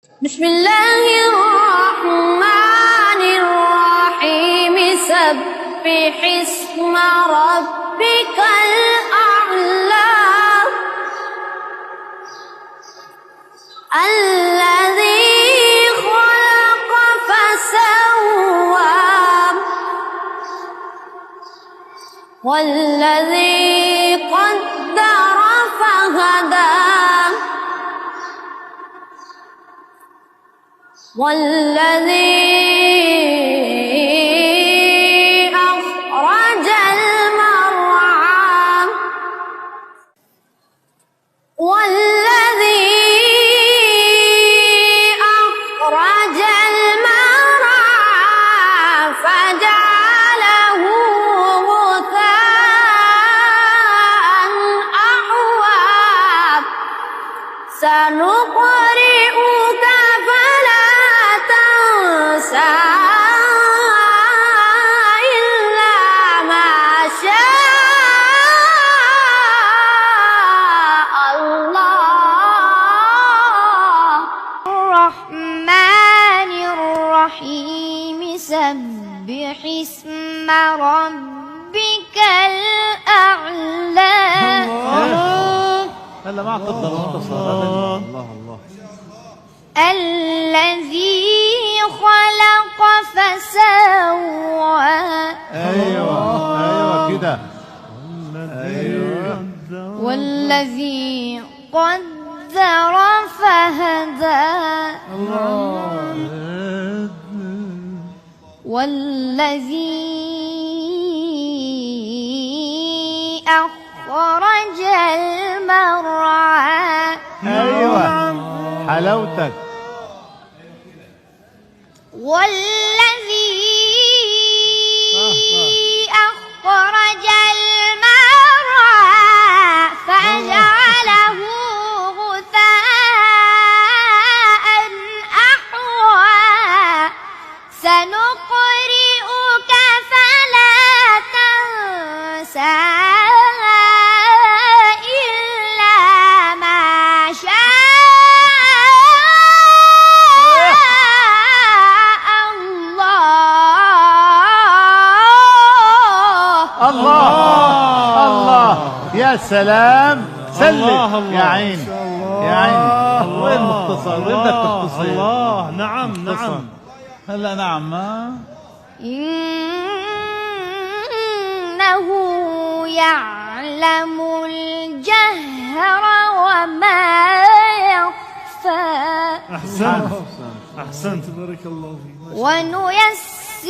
بسم الله الرحمن الرحيم سبح اسم ربك الأعلى الذي خلق فسوى والذي قدر فهدى والذي أخرج المرعى فجعله غثاء أحوى سنقرئك فلا تنسى إلا ما شاء الله. الرحمن الرحيم سبح اسم ربك الأعلى. هلا ما اعطيتنا المنتصر. الله الذي خلق فسوى. ايوه كده. والذي قدر فهدى. والذي أخرج المرعى. ايوه حلاوتك. والذي أخرج المرعى فجعله غثاء أحوى سنقرئك فلا تنسى إلا ما شاء الله يا سلام. سلم الله يا عيني يا عيني. وين المختصر؟ وين بدك تختصر؟ الله نعم نعم. هلا نعم. إنه يعلم الجهر وما يخفى. أحسنت بارك الله فيك. ونيسرك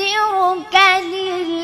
لليسرى